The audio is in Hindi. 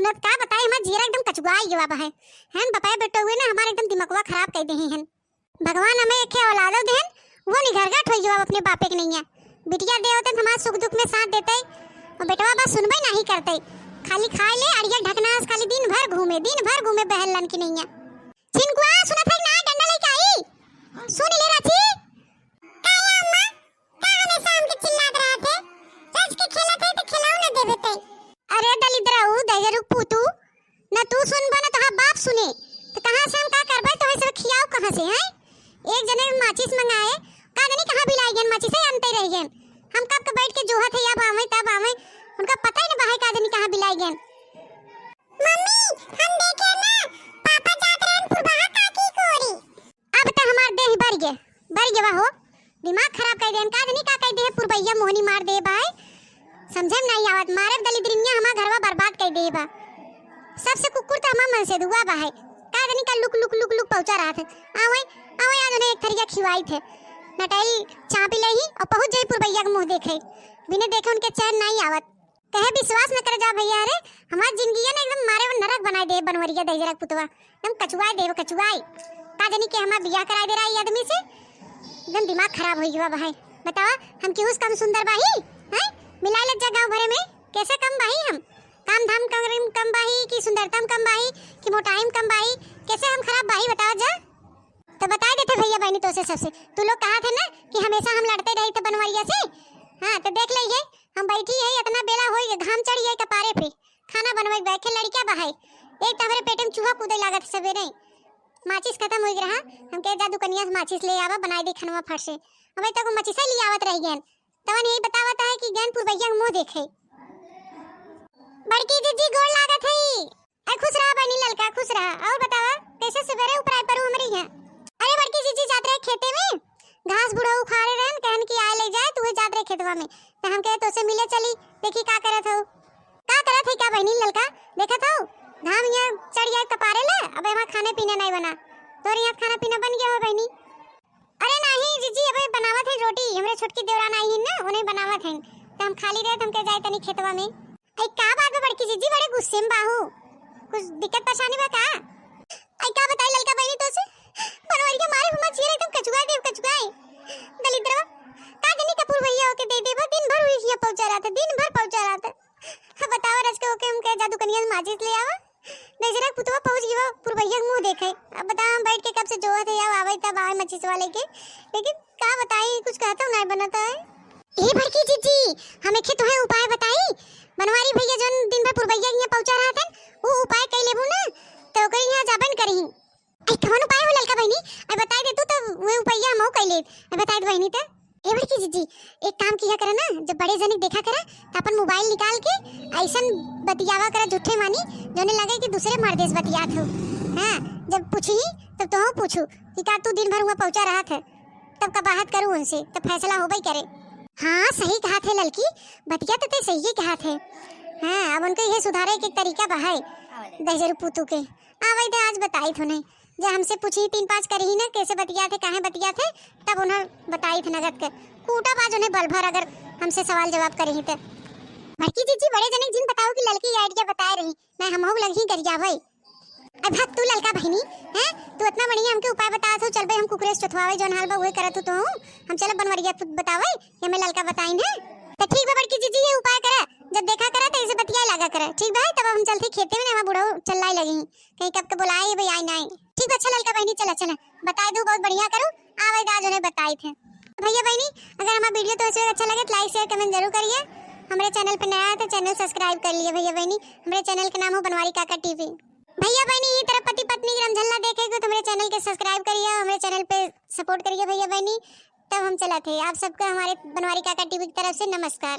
सुनत का बताए हमार जीरा एकदम कचुआई गवा बा है बताए बेटे हुए ना हमारे एकदम दिमागवा खराब कर दे हैं। भगवान हमें एक औलादो देन वो निघरगट होई जवाब अपने बापे के नहीं है। बिटिया दे होते हमार सुख दुख में साथ देते और बेटवा बात सुनबे नहीं करते, खाली खाए ले अड़िया ढकना खाली दिन भर घूमे बहलन की नहीं है। चिनकुआ सुनत है ना डंडा लेके आई सुन ले राची काला अम्मा का हमें शाम के चिल्लात रहे थे सच के खेलत है तो खिलाओ ना देबे तई। अरे दलिद्रऊ दजरू पूतू ना तू सुनबा ना तोहार बाप सुने तो कहां से हम का करबे तो सब खियाओ कहां से है। एक जने माचिस मंगाए का जानी कहां बिलाई गन माचिस है अंते रह गन हम कब के बैठ के जोहत है अब आवे तब आवे उनका पता ही नहीं बाहे का जानी कहां बिलाई गन। मम्मी हम देखे ना पापा जात रहे पुरबाहा काकी कोरी अब त हमार देह भर गए हो दिमाग खराब कर देन का जानी का कह दे पुरबैया मोहनी मार दे भाई समझम नहीं आवत मारे दलिद्रिया हमार घरवा बर्बाद कर दे बा। सबसे कुकुर त हमार मन से दुआ बा है का जानी का लुक लुक लुक लुक पहुंचा रहा था आवे आज उन्हें एक थरिया खिवाई थे नटाई चापी लही और पहुंच जाई पुरबैया के मुंह देखे बिना देखे उनके चैन नहीं आवत कहे विश्वास न कर जा भैया। अरे हमार जिंदगी है ना एकदम मारे वो नरक बना दे बनवरिया दजरक पुतवा एकदम कचुआई का जानी के हमार बियाह करा दे रहा है आदमी से एकदम दिमाग खराब हो गया भाई। बतावा हम क्यों कम सुंदर बाही हैं मिला ले गांव भरे में कैसे कम बाही हम काम धाम कम बाही की सुंदरता कम बाही की मोटाई कम बाही कैसे हम खराब बाही बताओ जा तो बता देते भैया बहनी तो से सबसे तू लोग कहा थे ना कि हमेशा हम लड़ते रहे थे बनवरिया से। हां तो देख लीजिए हम बैठी है इतना बेला होई घाम चढ़ी है कपारे पे खाना बनवाई बैठे लड़कियां बहाई एक तो हमारे पेट में चूहा कूदे लागत सवेरे माचिस खत्म हो रहा हम कह जा दुकनिया से माचिस ले आवा बनाई दे खनवा फट से अबे तक माचिस ले आवत रह गन तवन यही बतावत है कि ज्ञानपुर भैया मुंह देखे बड़की जीजी गोड़ लागत है ए खुश रहा बनी ललका खुश रहा और बतावा कैसे सवेरे ऊपर आई परू हमरी है। अरे बड़की जीजी जात रहे खेते में घास बुढ़ा उखाड़े रहन कहन की आए ले जाए तू जात रहे खेतवा में तो हम कहे तो से मिले चली देखी का करत हो क्या बहनी ललका देखत हो धाम यहाँ चढ़ जाए कपारे ले अब वहां खाने पीने नहीं बना तोर यहाँ खाना पीना बन गया हो बहनी। अरे नहीं जीजी अबे बनावत है रोटी हमरे छोटकी देवरान आई है ना उन्हें बनावत है तो हम खाली रहे हम के जाए तनी खेतवा में। आई का बात है बड़की जीजी बड़े गुस्से में बाहू कुछ दिक्कत परेशानी बा का आई का बताई ललका बहनी तो से बनवरिया मारे हमार चेहरा एकदम कचुआई दलिद्रवा का जानी कपूर भैया होके दे दे दिन भर हुई पहुंचा रहा था अब बताओ रज के होके हम कह जादू कनिया माचिस ले आवा नजरा पुतवा पहुंच गया पुरबैया मुंह देखे अब बता हम बैठ के कब से जोहत है या आवे तब आवे माचिस वाले के लेकिन का बताई कुछ कहता नहीं बनता है। ए बड़की जीजी हमें के तो है उपाय बताई बनवारी भैया जोन दिन भर पुरबैया यहाँ पहुंचा रहा था वो उपाय कई लेबू ना तो ओकर यहाँ जाबन करही आई कौन उपाय हो ललका बहनी आई बताई दे तू तो वो उपाय हम कई ले आई बताई दे बहनी त ए बड़की जीजी एक काम किया करे ना जब बड़े जने देखा करे तो अपन मोबाइल निकाल के ऐसन बतियावा करे झूठे मानी जोने लगे कि दूसरे मर्देस बतियात हो। हां जब पूछी तब तो पूछू कि का तू दिन भर वहां पहुंचा रहा था तब का बात करूं उनसे तब फैसला हो गई करे। हां सही कहा थे लड़की बतिया तो ते सही कहा थे। हां अब उनको ये सुधारे के तरीका बहाए दजर पुतू के आवे तो आज बताई थो नहीं जब हमसे पूछी 3-5 करी ना कैसे बतिया थे काहे बतिया थे तब उन्हें बताई थे नगद के कूटा बाज उन्हें बल भर अगर हमसे सवाल जवाब करी थे। बड़की जीजी बड़े जने जिन बताओ कि लड़की आइडिया बता रही मैं हम हो लगी कर जा भाई अब हक तू ललका बहनी हैं तू इतना बढ़िया हमके उपाय बता दो चल भाई हम कुकरेस चथवावे जोन हाल बा वही करत तो हम चल बनवरिया बतावे ये मैं ललका बताई है तो ठीक बा बड़की जीजी ये उपाय करा जब देखा करा तो ऐसे बतिया लगा करा ठीक भाई तब हम चलते खेते में ना बूढ़ा चलने लगी कहीं कब के बुलाए भाई आई नहीं ठीक अच्छा ललका बहनी चला बता दो बहुत बढ़िया करो आवे आज उन्हें बताई थे। भैया बहनी अगर हमारा वीडियो तो अच्छा लगे तो लाइक शेयर कमेंट जरूर करिए हमारे चैनल पे नया है तो चैनल सब्सक्राइब कर लिए भैया बहनी हमारे चैनल का नाम है बनवारी काका टीवी। भैया बहनी ये तरह पति पत्नी की रमझल्ला देखेगा तो हमारे चैनल के सब्सक्राइब करिए हमारे चैनल पे सपोर्ट करिए भैया बहनी तब हम चला थे आप सबका हमारे बनवारी काका टीवी की तरफ से नमस्कार।